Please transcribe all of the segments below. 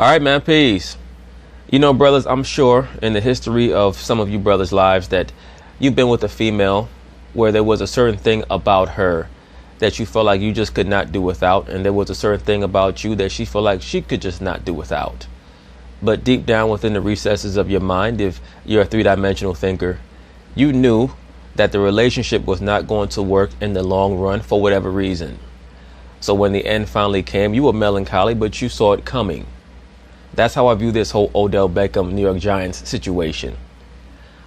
All right, man, peace. You know, brothers, I'm sure in the history of some of you brothers' lives that you've been with a female where there was a certain thing about her that you felt like you just could not do without, and there was a certain thing about you that she felt like she could just not do without. But deep down within the recesses of your mind, if you're a three-dimensional thinker, you knew that the relationship was not going to work in the long run for whatever reason. So when the end finally came, you were melancholy, but you saw it coming. That's how I view this whole Odell Beckham New York Giants situation.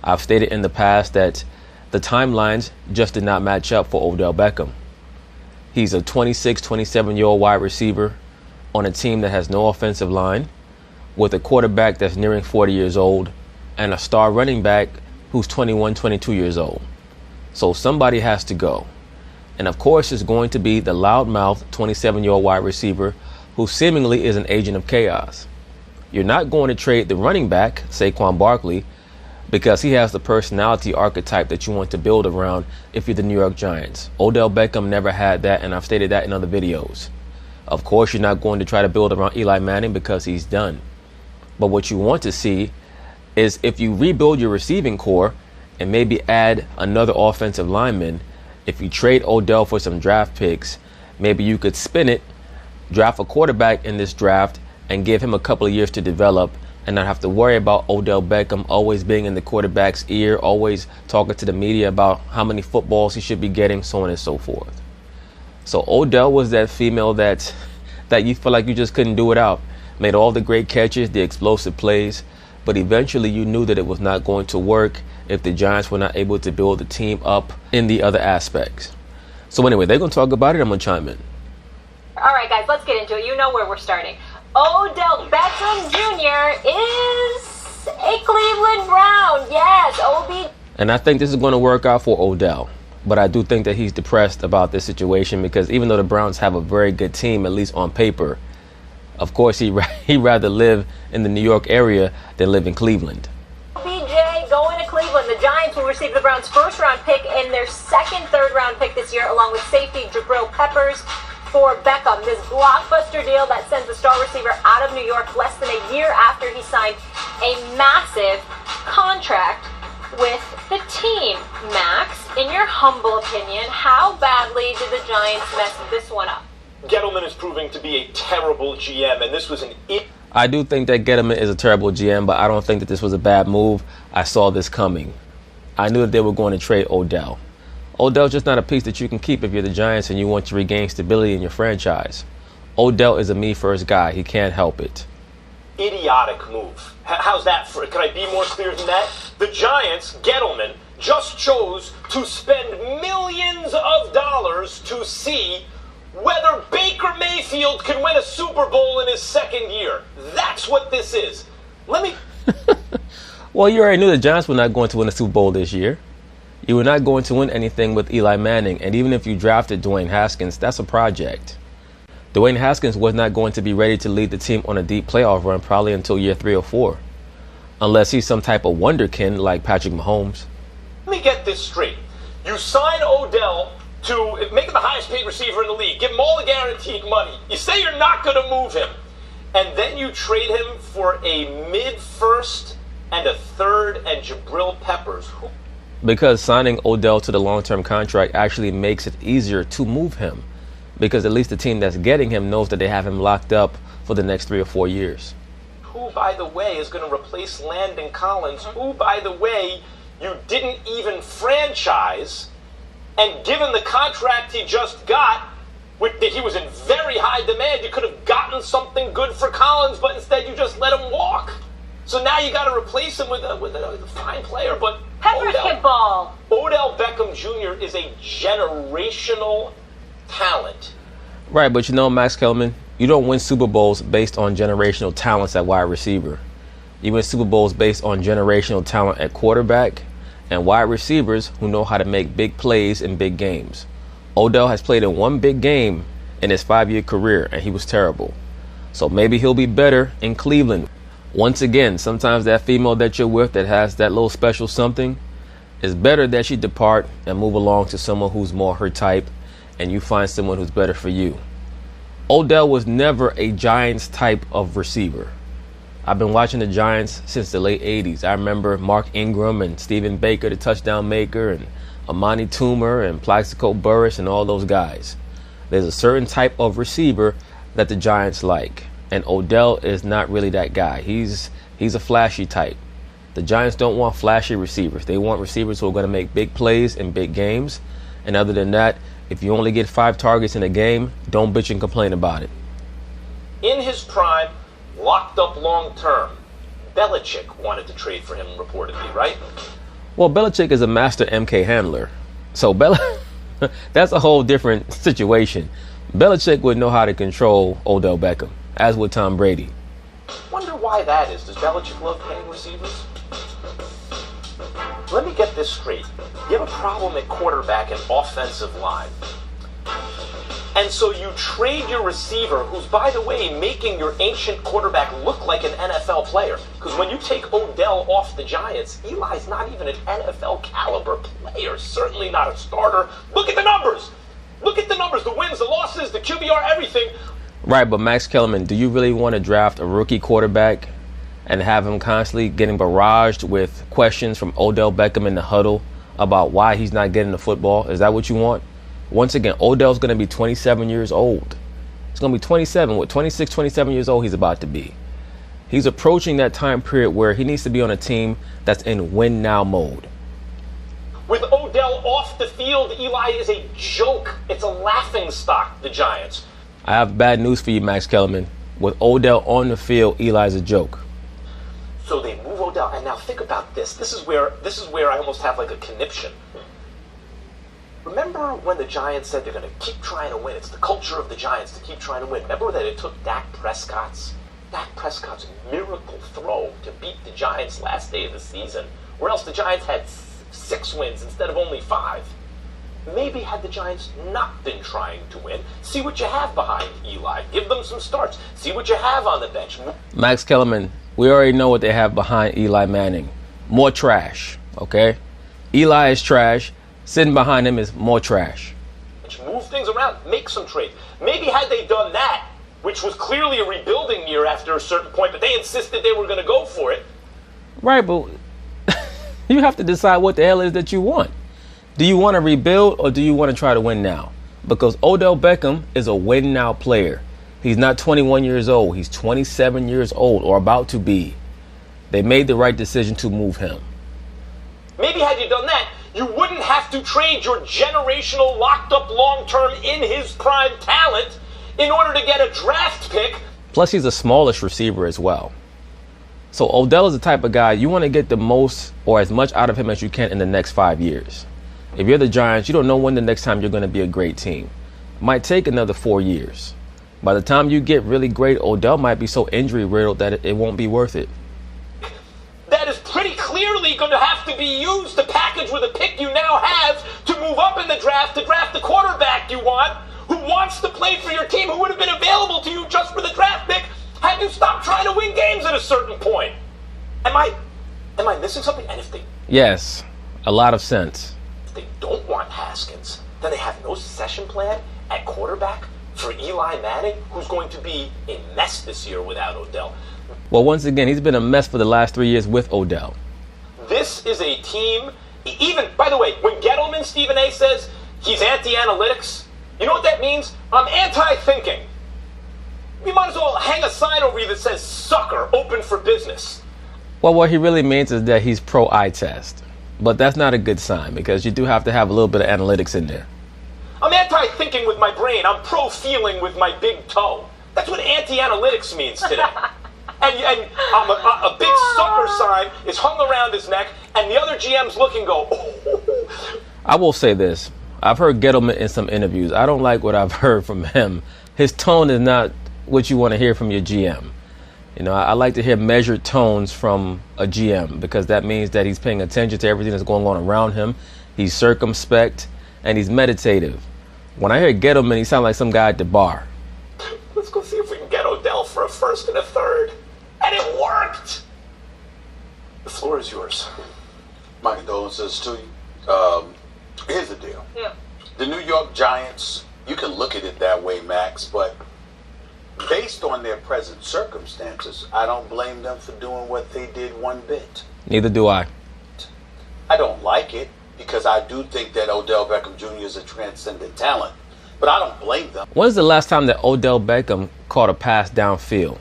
I've stated in the past that the timelines just did not match up for Odell Beckham. He's a 26, 27-year-old wide receiver on a team that has no offensive line, with a quarterback that's nearing 40 years old, and a star running back who's 21, 22 years old. So somebody has to go. And of course, it's going to be the loudmouth 27-year-old wide receiver who seemingly is an agent of chaos. You're not going to trade the running back, Saquon Barkley, because he has the personality archetype that you want to build around if you're the New York Giants. Odell Beckham never had that, and I've stated that in other videos. Of course, you're not going to try to build around Eli Manning because he's done. But what you want to see is if you rebuild your receiving core and maybe add another offensive lineman, if you trade Odell for some draft picks, maybe you could spin it, draft a quarterback in this draft, and give him a couple of years to develop and not have to worry about Odell Beckham always being in the quarterback's ear, always talking to the media about how many footballs he should be getting, so on and so forth. So Odell was that female that you feel like you just couldn't do it out. Made all the great catches, the explosive plays, but eventually you knew that it was not going to work if the Giants were not able to build the team up in the other aspects. So anyway, they're going to talk about it. I'm going to chime in. All right, guys, let's get into it. You know where we're starting. Odell Beckham Jr. is a Cleveland Brown. Yes, OB. And I think this is going to work out for Odell. But I do think that he's depressed about this situation because even though the Browns have a very good team, at least on paper, of course, he'd rather live in the New York area than live in Cleveland. BJ going to Cleveland. The Giants will receive the Browns' first-round pick and their second third-round pick this year, along with safety Jabril Peppers for Beckham. This blockbuster deal that sends the star receiver out of New York less than a year after he signed a massive contract with the team. Max, in your humble opinion, how badly did the Giants mess this one up? Gettleman is proving to be a terrible GM, and this was an I do think that Gettleman is a terrible GM, but I don't think that this was a bad move. I saw this coming. I knew that they were going to trade Odell. Odell's just not a piece that you can keep if you're the Giants and you want to regain stability in your franchise. Odell is a me-first guy. He can't help it. idiotic move. How's that for? Can I be more clear than that? The Giants, Gettleman, just chose to spend millions of dollars to see whether Baker Mayfield can win a Super Bowl in his second year. That's what this is. Let me... Well, you already knew the Giants were not going to win a Super Bowl this year. You were not going to win anything with Eli Manning. And even if you drafted Dwayne Haskins, that's a project. Dwayne Haskins was not going to be ready to lead the team on a deep playoff run probably until year 3 or 4. Unless he's some type of wonderkin like Patrick Mahomes. Let me get this straight. You sign Odell to make him the highest paid receiver in the league. Give him all the guaranteed money. You say you're not going to move him. And then you trade him for a mid-first and a third and Jabril Peppers. Because signing Odell to the long-term contract actually makes it easier to move him. Because at least the team that's getting him knows that they have him locked up for the next 3 or 4 years. Who, by the way, is going to replace Landon Collins, who, by the way, you didn't even franchise, and given the contract he just got, he was in very high demand, you could have gotten something good for Collins, but instead you just let him walk. So now you got to replace him with a fine player, but Peppers can ball. Odell Beckham Jr. is a generational talent. Right, but you know, Max Kellerman, you don't win Super Bowls based on generational talents at wide receiver. You win Super Bowls based on generational talent at quarterback and wide receivers who know how to make big plays in big games. Odell has played in one big game in his 5-year career, and he was terrible. So maybe he'll be better in Cleveland. Once again, sometimes that female that you're with that has that little special something, is better that she depart and move along to someone who's more her type, and you find someone who's better for you. Odell was never a Giants type of receiver. I've been watching the Giants since the late 80s. I remember Mark Ingram and Stephen Baker, the touchdown maker, and Amani Toomer and Plaxico Burress and all those guys. There's a certain type of receiver that the Giants like, and Odell is not really that guy. He's a flashy type. The Giants don't want flashy receivers. They want receivers who are going to make big plays in big games. And other than that, if you only get 5 targets in a game, don't bitch and complain about it. In his prime, locked up long term, Belichick wanted to trade for him reportedly, right? Well, Belichick is a master MK handler. So that's a whole different situation. Belichick would know how to control Odell Beckham, as would Tom Brady. Wonder why that is. Does Belichick love paying receivers? Let me get this straight. You have a problem at quarterback and offensive line. And so you trade your receiver, who's, by the way, making your ancient quarterback look like an NFL player. Because when you take Odell off the Giants, Eli's not even an NFL caliber player. Certainly not a starter. Look at the numbers. Look at the numbers. The wins, the losses, the QBR, everything. Right, but Max Kellerman, do you really want to draft a rookie quarterback and have him constantly getting barraged with questions from Odell Beckham in the huddle about why he's not getting the football? Is that what you want? Once again, Odell's going to be 27 years old. He's going to be 27. What, 26, 27 years old he's about to be. He's approaching that time period where he needs to be on a team that's in win-now mode. With Odell off the field, Eli is a joke. It's a laughingstock, the Giants. I have bad news for you, Max Kellerman. With Odell on the field, Eli's a joke. So they move Odell, and now think about this. This is where I almost have like a conniption. Remember when the Giants said they're going to keep trying to win? It's the culture of the Giants to keep trying to win. Remember that it took Dak Prescott's miracle throw to beat the Giants last day of the season, or else the Giants had 6 wins instead of only 5. Maybe had the Giants not been trying to win, see what you have behind Eli. Give them some starts. See what you have on the bench. Max Kellerman, we already know what they have behind Eli Manning. More trash, okay? Eli is trash. Sitting behind him is more trash. Move things around. Make some trades. Maybe had they done that, which was clearly a rebuilding year after a certain point, but they insisted they were going to go for it. Right, but you have to decide what the hell it is that you want. Do you want to rebuild or do you want to try to win now? Because Odell Beckham is a win now player. He's not 21 years old. He's 27 years old or about to be. They made the right decision to move him. Maybe had you done that, you wouldn't have to trade your generational locked up long-term in his prime talent in order to get a draft pick. Plus, he's a smallish receiver as well. So Odell is the type of guy you want to get the most or as much out of him as you can in the next 5 years. If you're the Giants, you don't know when the next time you're going to be a great team. It might take another 4 years. By the time you get really great, Odell might be so injury-riddled that it won't be worth it. That is pretty clearly going to have to be used to package with a pick you now have to move up in the draft to draft the quarterback you want, who wants to play for your team, who would have been available to you just for the draft pick had you stopped trying to win games at a certain point. Am I missing something? And if they... Yes, a lot of sense. If they don't want Haskins, then they have no succession plan at quarterback for Eli Manning, who's going to be a mess this year without Odell. Well, once again, he's been a mess for the last 3 years with Odell. This is a team, even, by the way, when Gettleman, Stephen A. says he's anti-analytics, you know what that means? I'm anti-thinking. You might as well hang a sign over you that says, sucker, open for business. Well, what he really means is that he's pro-eye test. But that's not a good sign because you do have to have a little bit of analytics in there. I'm anti-thinking with my brain. I'm pro-feeling with my big toe. That's what anti-analytics means today. And a big sucker sign is hung around his neck, and the other GMs look and go, oh. I will say this. I've heard Gettleman in some interviews. I don't like what I've heard from him. His tone is not what you want to hear from your GM. You know, I like to hear measured tones from a GM because that means that he's paying attention to everything that's going on around him. He's circumspect, and he's meditative. When I hear Gettleman, he sounds like some guy at the bar. Let's go see if we can get Odell for a first and a third. And it worked! The floor is yours. My condolences to you. Here's the deal. Yeah. The New York Giants, you can look at it that way, Max, but Based on their present circumstances, I don't blame them for doing what they did one bit. Neither do I. I don't like it because I do think that Odell Beckham Jr. is a transcendent talent, but I don't blame them. When's the last time that Odell Beckham caught a pass downfield?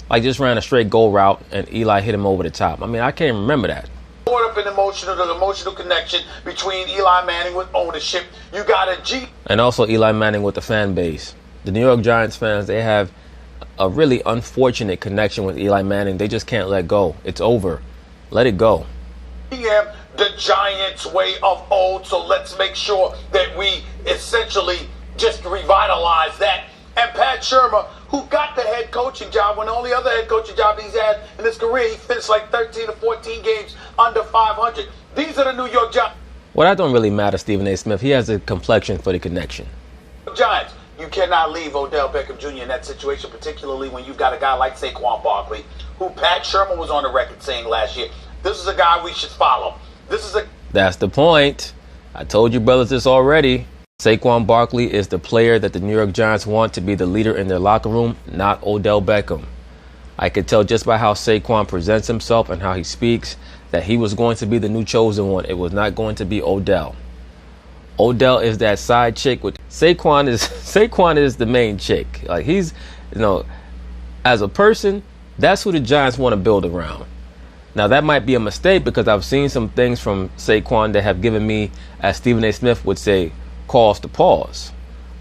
Like just ran a straight goal route and Eli hit him over the top. I mean, I can't remember that. Caught up in the emotional connection between Eli Manning with ownership. You got a G. And also Eli Manning with the fan base. The New York Giants fans, they have a really unfortunate connection with Eli Manning. They just can't let go. It's over. Let it go. GM the Giants way of old, so let's make sure that we essentially just revitalize that. And Pat Shermer, who got the head coaching job when the only other head coaching job he's had in his career, he finished like 13 or 14 games under 500. These are the New York Giants. Well, that don't really matter, Stephen A. Smith. He has a complexion for the connection. Giants, you cannot leave Odell Beckham Jr. in that situation, particularly when you've got a guy like Saquon Barkley, who Pat Shermer was on the record saying last year, this is a guy we should follow. That's the point. I told you brothers this already. Saquon Barkley is the player that the New York Giants want to be the leader in their locker room, not Odell Beckham. I could tell just by how Saquon presents himself and how he speaks that he was going to be the new chosen one. It was not going to be Odell. Odell is that side chick. With Saquon is the main chick. Like he's, as a person, that's who the Giants want to build around. Now, that might be a mistake because I've seen some things from Saquon that have given me, as Stephen A. Smith would say, cause to pause.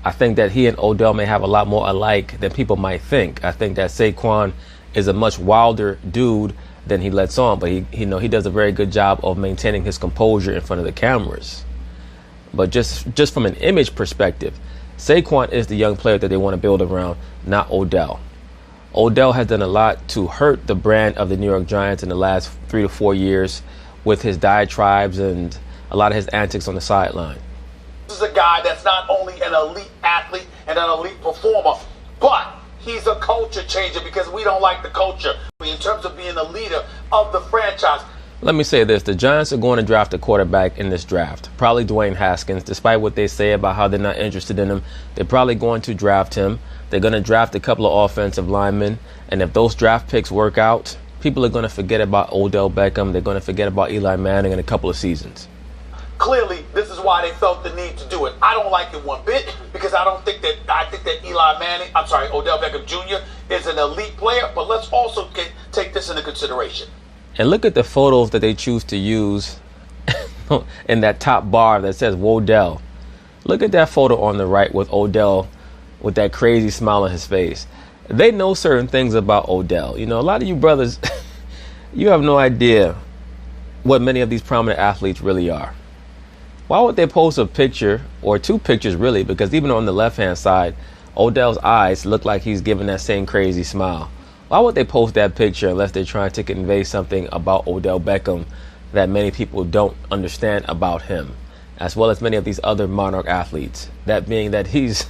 I think that he and Odell may have a lot more alike than people might think. I think that Saquon is a much wilder dude than he lets on, but he does a very good job of maintaining his composure in front of the cameras. But just from an image perspective, Saquon is the young player that they want to build around, not Odell. Odell has done a lot to hurt the brand of the New York Giants in the last 3 to 4 years with his diatribes and a lot of his antics on the sideline. This is a guy that's not only an elite athlete and an elite performer, but he's a culture changer because we don't like the culture in terms of being a leader of the franchise. Let me say this. The Giants are going to draft a quarterback in this draft. Probably Dwayne Haskins. Despite what they say about how they're not interested in him, they're probably going to draft him. They're going to draft a couple of offensive linemen. And if those draft picks work out, people are going to forget about Odell Beckham. They're going to forget about Eli Manning in a couple of seasons. Clearly, this is why they felt the need to do it. I don't like it one bit because I think that Odell Beckham Jr. is an elite player. But let's also take this into consideration. And look at the photos that they choose to use in that top bar that says Wodell. Look at that photo on the right with Odell with that crazy smile on his face. They know certain things about Odell. A lot of you brothers, you have no idea what many of these prominent athletes really are. Why would they post a picture or two pictures really? Because even on the left-hand side, Odell's eyes look like he's giving that same crazy smile. Why would they post that picture unless they're trying to convey something about Odell Beckham that many people don't understand about him, as well as many of these other Monarch athletes? That being that his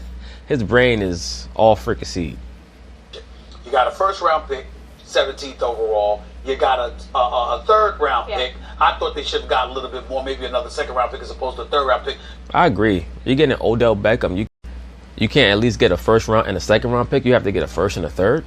brain is all fricasseed. You got a first-round pick, 17th overall. You got a third-round pick. I thought they should have got a little bit more, maybe another second-round pick as opposed to a third-round pick. I agree. You're getting an Odell Beckham. You can't at least get a first-round and a second-round pick. You have to get a first and a third.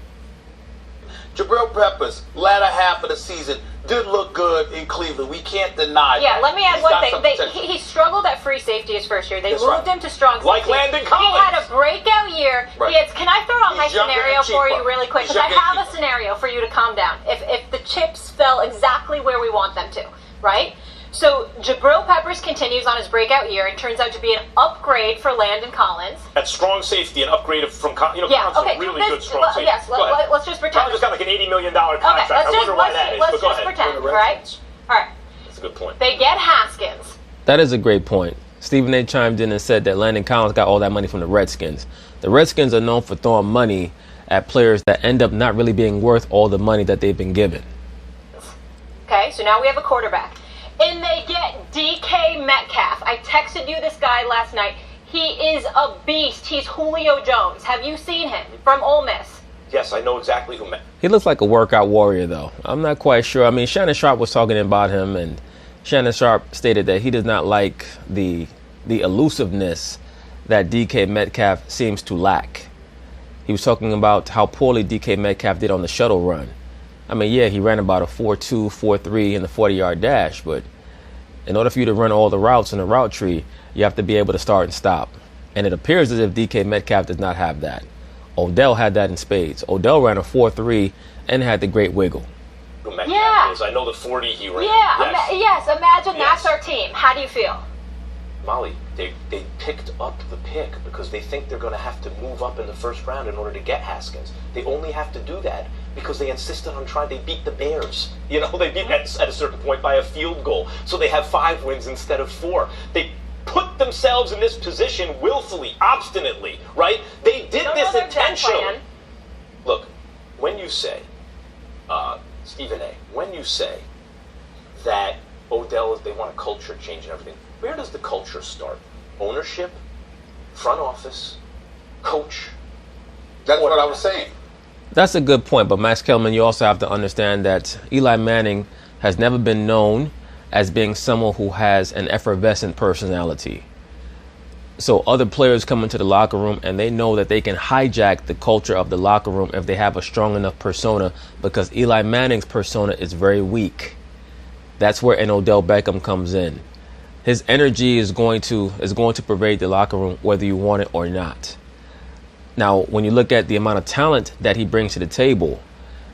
Jabril Peppers, latter half of the season, did look good in Cleveland. We can't deny that. Yeah, let me add one thing. He struggled at free safety his first year. They moved him to strong safety. Like Landon Collins. He had a breakout year. Right. Can I throw out my scenario for you really quick? He's Because I younger and have a scenario for you to calm down. If the chips fell exactly where we want them to, right? So Jabril Peppers continues on his breakout year and turns out to be an upgrade for Landon Collins. At strong safety, an upgrade from Collins is a really good strong safety. Yes, let's just pretend. Collins just got like an $80 million contract. Okay, I wonder why that is. Let's But go just ahead. pretend, right? All right. That's a good point. They get Haskins. That is a great point. Stephen A. chimed in and said that Landon Collins got all that money from the Redskins. The Redskins are known for throwing money at players that end up not really being worth all the money that they've been given. Okay, so now we have a quarterback. And they get DK Metcalf. I texted you this guy last night. He is a beast. He's Julio Jones. Have you seen him from Ole Miss? Yes, I know exactly who meant. He looks like a workout warrior, though. I'm not quite sure. I mean, Shannon Sharp was talking about him, and Shannon Sharp stated that he does not like the elusiveness that DK Metcalf seems to lack. He was talking about how poorly DK Metcalf did on the shuttle run. I mean, yeah, he ran about a 4.2, 4.3 in the 40-yard dash, but in order for you to run all the routes in the route tree, you have to be able to start and stop. And it appears as if DK Metcalf does not have that. Odell had that in spades. Odell ran a 4.3 and had the great wiggle. Yeah. I know the 40 he ran. Yeah, yes, imagine that's our team. How do you feel? Molly, they picked up the pick because they think they're going to have to move up in the first round in order to get Haskins. They only have to do that because they insisted on trying. They beat the Bears. You know, they beat at a certain point by a field goal. So they have 5 wins instead of 4. They put themselves in this position willfully, obstinately, right? They did this intentionally. Look, when you say, Stephen A., when you say that Odell, they want a culture change and everything, where does the culture start? Ownership, front office, coach? That's what I was saying. That's a good point, but Max Kellerman, you also have to understand that Eli Manning has never been known as being someone who has an effervescent personality. So other players come into the locker room and they know that they can hijack the culture of the locker room if they have a strong enough persona, because Eli Manning's persona is very weak. That's where an Odell Beckham comes in. His energy is going to pervade the locker room whether you want it or not. Now, when you look at the amount of talent that he brings to the table,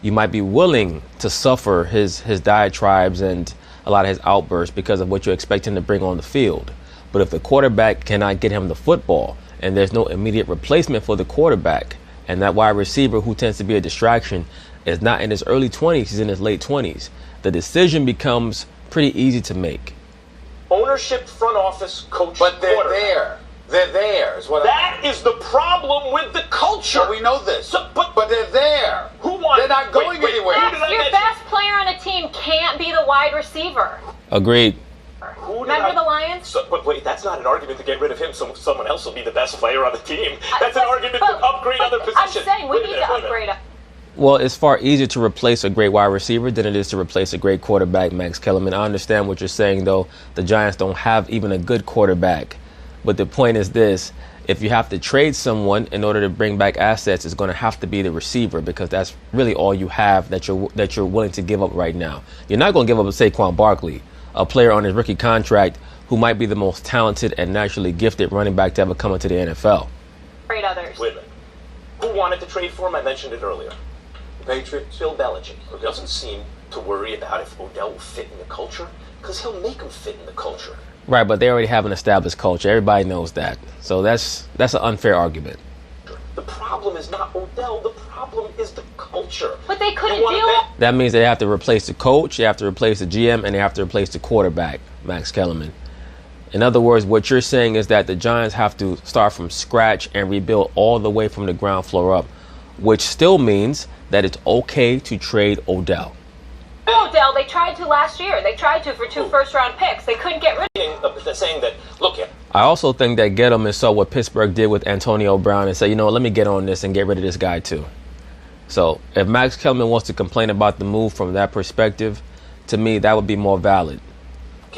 you might be willing to suffer his diatribes and a lot of his outbursts because of what you expect him to bring on the field. But if the quarterback cannot get him the football and there's no immediate replacement for the quarterback, and that wide receiver who tends to be a distraction is not in his early 20s, he's in his late 20s, the decision becomes pretty easy to make. Ownership, front office, coach, but they're there. They're there. That is the problem with the culture. So we know this. But they're there. They're not going anywhere. Your best player on a team can't be the wide receiver. Agreed. Remember the Lions? But wait, that's not an argument to get rid of him so someone else will be the best player on the team. That's an argument to upgrade other positions. I'm saying we need to upgrade him. Well, it's far easier to replace a great wide receiver than it is to replace a great quarterback, Max Kellerman. I understand what you're saying, though. The Giants don't have even a good quarterback. But the point is this. If you have to trade someone in order to bring back assets, it's going to have to be the receiver, because that's really all you have that you're willing to give up right now. You're not going to give up Saquon Barkley, a player on his rookie contract who might be the most talented and naturally gifted running back to ever come into the NFL. Trade others. Wait a minute. Who wanted to trade for him? I mentioned it earlier. Patriots. Bill Belichick, who doesn't seem to worry about if Odell will fit in the culture, because he'll make him fit in the culture. Right, but they already have an established culture. Everybody knows that. So that's an unfair argument. The problem is not Odell. The problem is the culture. But they couldn't deal with... That means they have to replace the coach, they have to replace the GM, and they have to replace the quarterback, Max Kellerman. In other words, what you're saying is that the Giants have to start from scratch and rebuild all the way from the ground floor up, which still means that it's okay to trade Odell. Odell, they tried to last year. They tried to for 2 first-round picks. They couldn't get rid of him. Saying that, look here. I also think that Gettleman saw what Pittsburgh did with Antonio Brown and said, you know, let me get on this and get rid of this guy too. So if Max Kellerman wants to complain about the move from that perspective, to me, that would be more valid.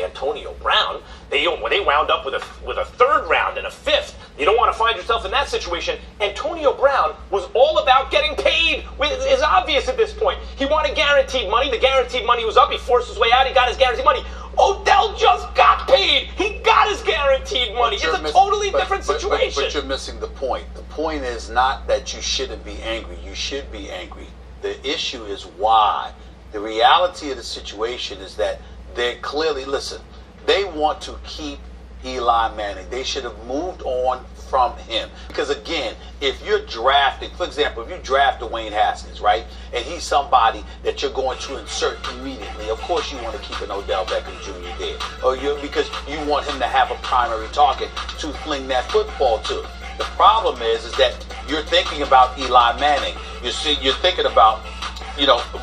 Antonio Brown, they wound up with a 3rd round and a 5th. You don't want to find yourself in that situation. Antonio Brown was all about getting paid. It's obvious at this point. He wanted guaranteed money. The guaranteed money was up. He forced his way out. He got his guaranteed money. Odell just got paid. He got his guaranteed money. It's a totally different situation. But you're missing the point. The point is not that you shouldn't be angry. You should be angry. The issue is why. The reality of the situation is that they're clearly, listen, they want to keep Eli Manning. They should have moved on from him. Because again, if you're drafting, for example, if you draft Dwayne Haskins, right, and he's somebody that you're going to insert immediately, of course you want to keep an Odell Beckham Jr. there. Because you want him to have a primary target to fling that football to. The problem is that you're thinking about Eli Manning. You're thinking about,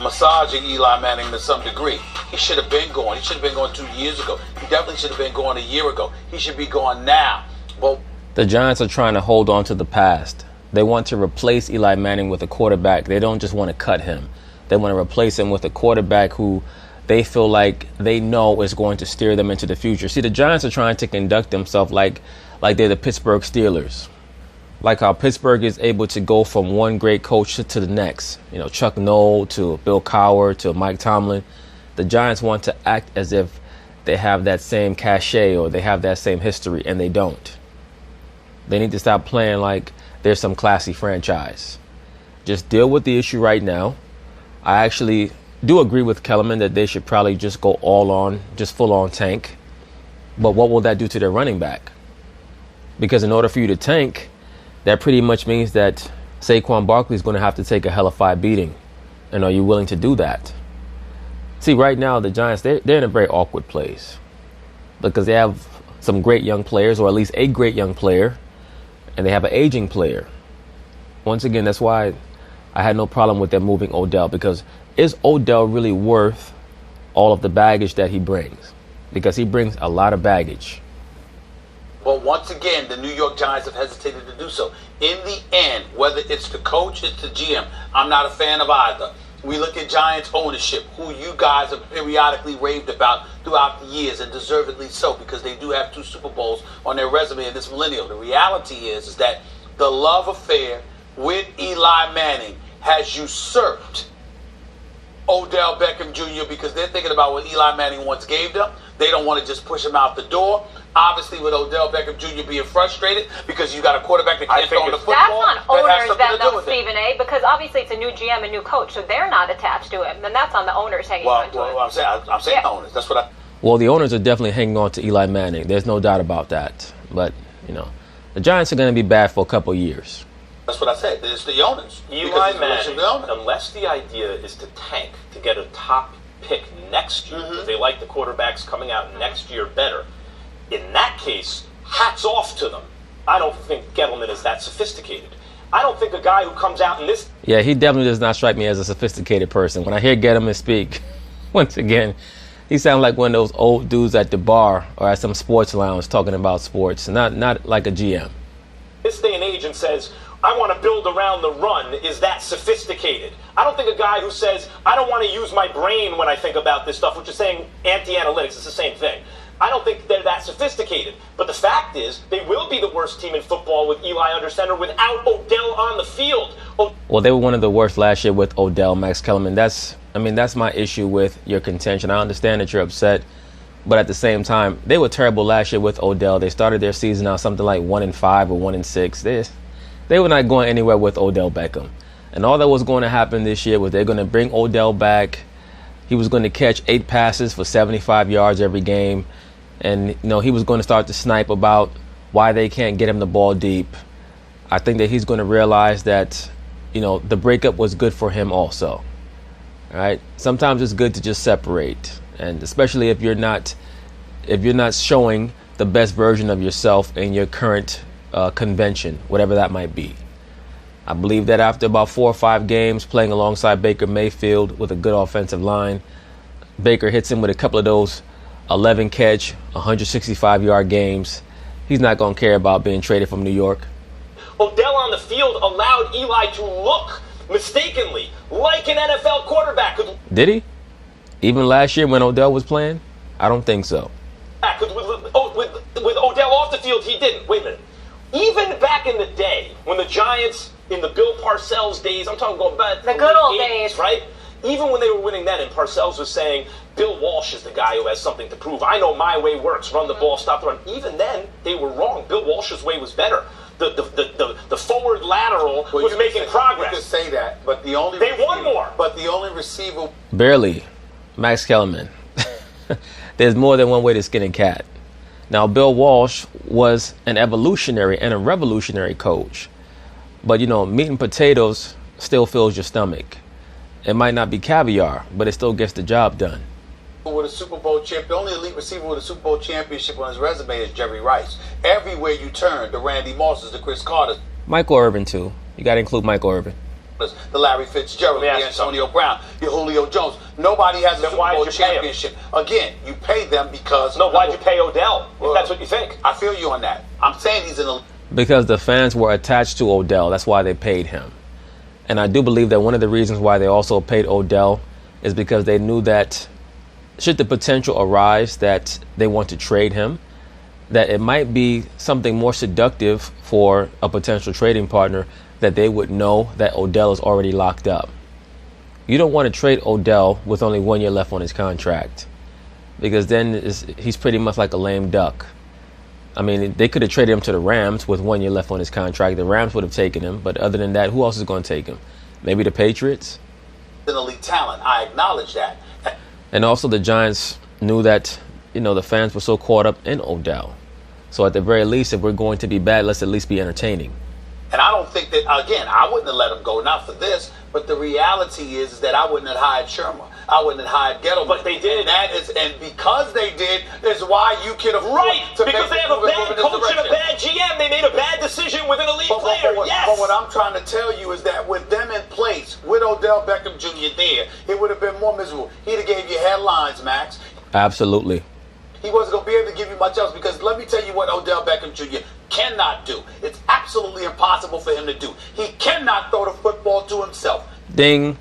massaging Eli Manning to some degree. He should have been going. He should have been going 2 years ago. He definitely should have been going a year ago. He should be going now. But the Giants are trying to hold on to the past. They want to replace Eli Manning with a quarterback. They don't just want to cut him. They want to replace him with a quarterback who they feel like they know is going to steer them into the future. See, the Giants are trying to conduct themselves like they're the Pittsburgh Steelers. Like how Pittsburgh is able to go from one great coach to the next. You know, Chuck Noll to Bill Cowher to Mike Tomlin. The Giants want to act as if they have that same cachet or they have that same history, and they don't. They need to stop playing like they're some classy franchise. Just deal with the issue right now. I actually do agree with Kellerman that they should probably just go all on, just full on tank. But what will that do to their running back? Because in order for you to tank, that pretty much means that Saquon Barkley is going to have to take a hellified beating. And are you willing to do that? See, right now, the Giants, they're in a very awkward place because they have some great young players, or at least a great young player, and they have an aging player. Once again, that's why I had no problem with them moving Odell, because is Odell really worth all of the baggage that he brings? Because he brings a lot of baggage. But once again, the New York Giants have hesitated to do so. In the end, whether it's the coach, it's the GM, I'm not a fan of either. We look at Giants ownership, who you guys have periodically raved about throughout the years, and deservedly so, because they do have 2 Super Bowls on their resume in this millennial. The reality is that the love affair with Eli Manning has usurped Odell Beckham Jr. because they're thinking about what Eli Manning once gave them. They don't want to just push him out the door. Obviously, with Odell Beckham Jr. being frustrated because you got a quarterback that can't throw the football. That's on owners then, though, Stephen A., because obviously it's a new GM and new coach, so they're not attached to him. Then that's on the owners hanging on to him. Well, I'm saying owners. That's what I... Well, the owners are definitely hanging on to Eli Manning. There's no doubt about that. But, you know, the Giants are going to be bad for a couple of years. That's what I said. It's the owners. Eli Manning, unless the idea is to tank, to get a top pick next year, because they like the quarterbacks coming out next year better, in that case, hats off to them. I don't think Gettleman is that sophisticated. I don't think a guy who comes out in this... Yeah, he definitely does not strike me as a sophisticated person. When I hear Gettleman speak, once again, he sounds like one of those old dudes at the bar or at some sports lounge talking about sports, not like a GM. This day and age and says, I want to build around the run, is that sophisticated. I don't think a guy who says, I don't want to use my brain when I think about this stuff, which is saying anti-analytics, it's the same thing. I don't think they're that sophisticated. But the fact is, they will be the worst team in football with Eli under center without Odell on the field. Well, they were one of the worst last year with Odell, Max Kellerman. That's my issue with your contention. I understand that you're upset, but at the same time, they were terrible last year with Odell. They started their season out something like 1-5 or 1-6. They were not going anywhere with Odell Beckham. And all that was going to happen this year was they're going to bring Odell back. He was going to catch 8 passes for 75 yards every game. And, you know, he was going to start to snipe about why they can't get him the ball deep. I think that he's going to realize that, you know, the breakup was good for him also. All right. Sometimes it's good to just separate. And especially if you're not showing the best version of yourself in your current convention, whatever that might be. I believe that after about 4 or 5 games playing alongside Baker Mayfield with a good offensive line, Baker hits him with a couple of those 11 catch, 165-yard games. He's not going to care about being traded from New York. Odell on the field allowed Eli to look mistakenly like an NFL quarterback. Did he? Even last year when Odell was playing? I don't think so. With Odell off the field, he didn't. Wait a minute. Even back in the day, when the Giants, in the Bill Parcells days, I'm talking about the good old days, right? Even when they were winning then, and Parcells was saying, Bill Walsh is the guy who has something to prove. I know my way works. Run the ball, stop the run. Even then, they were wrong. Bill Walsh's way was better. The forward lateral was making progress. You could say that, but they won more. But the only receiver... Barely. Max Kellerman. There's more than one way to skin a cat. Now, Bill Walsh was an evolutionary and a revolutionary coach. But, you know, meat and potatoes still fills your stomach. It might not be caviar, but it still gets the job done. With a Super Bowl champ, the only elite receiver with a Super Bowl championship on his resume is Jerry Rice. Everywhere you turn, the Randy Mosses, the Chris Carters. Michael Irvin, too. You got to include Michael Irvin. The Larry Fitzgerald, the Antonio Brown, your Julio Jones. Nobody has a Super Bowl championship. Again, you pay them because... No, why'd you pay Odell, if that's what you think? I feel you on that. I'm saying he's an elite. Because the fans were attached to Odell. That's why they paid him. And I do believe that one of the reasons why they also paid Odell is because they knew that should the potential arise that they want to trade him, that it might be something more seductive for a potential trading partner that they would know that Odell is already locked up. You don't want to trade Odell with only 1 year left on his contract, because then he's pretty much like a lame duck. I mean, they could have traded him to the Rams with 1 year left on his contract. The Rams would have taken him, but other than that, who else is going to take him? Maybe the Patriots? An elite talent. I acknowledge that. And also the Giants knew that, the fans were so caught up in Odell. So at the very least, if we're going to be bad, let's at least be entertaining. And I don't think that, again, I wouldn't have let him go, not for this, but the reality is that I wouldn't have hired Shermer. I wouldn't have hired Gettleman. But they did. And because they did, is why you can afford to because they have a bad coach and a bad GM. They made a bad decision with an elite player. But what I'm trying to tell you is that with them in place, with Odell Beckham Jr. there, it would have been more miserable. He'd have gave you headlines, Max. Absolutely. He wasn't going to be able to give you much else, because let me tell you what Odell Beckham Jr. cannot do. It's absolutely impossible for him to do. He cannot throw the football to himself. Ding.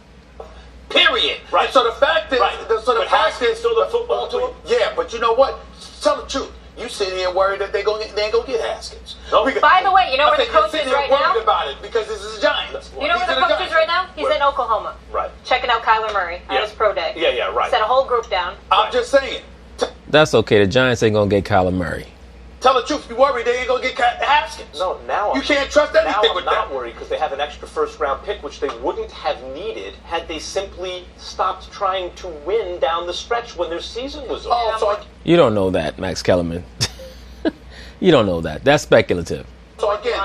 Period. Right. And so the fact is, but Haskins throw the football to him. Yeah, but you know what? Tell the truth. You sit here worried that they ain't gonna get Haskins. No. By the way, you know where the coach is right now? Worried about it because this is the Giants. You know where the coach is right now? He's in Oklahoma. Right. Checking out Kyler Murray at his pro day. Yeah, right. Set a whole group down. I'm just saying. That's okay. The Giants ain't going to get Kyler Murray. Tell the truth. You worried they ain't gonna get Haskins. No, now you can't trust anything with I'm that. not worried because they have an extra first-round pick, which they wouldn't have needed had they simply stopped trying to win down the stretch when their season was over. Oh, so You don't know that, Max Kellerman. You don't know that. That's speculative. So again,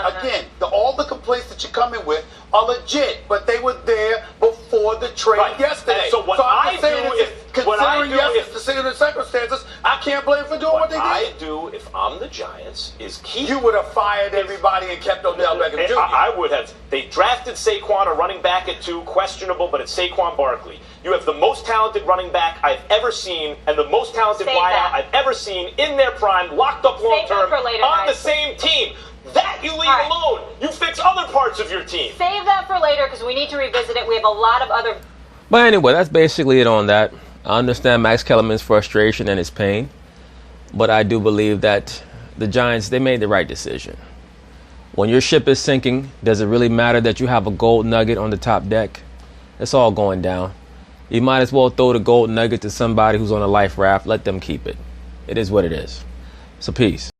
all the complaints that you're coming with are legit, but they were there before the trade yesterday. And so what I'm I saying do is, if considering the circumstances, I can't blame for doing what they did. I do if I'm the Giants is keep. You would have fired everybody and kept Odell Beckham Jr. I would have. They drafted Saquon, a running back at 2, questionable, but it's Saquon Barkley. You have the most talented running back I've ever seen and the most talented wideout I've ever seen in their prime, locked up long term on the same team. That you leave alone. You fix other parts of your team. Save that for later because we need to revisit it. We have a lot of other. But anyway, that's basically it on that. I understand Max Kellerman's frustration and his pain, but I do believe that the Giants, they made the right decision. When your ship is sinking, does it really matter that you have a gold nugget on the top deck? It's all going down. You might as well throw the gold nugget to somebody who's on a life raft. Let them keep it. It is what it is. So peace.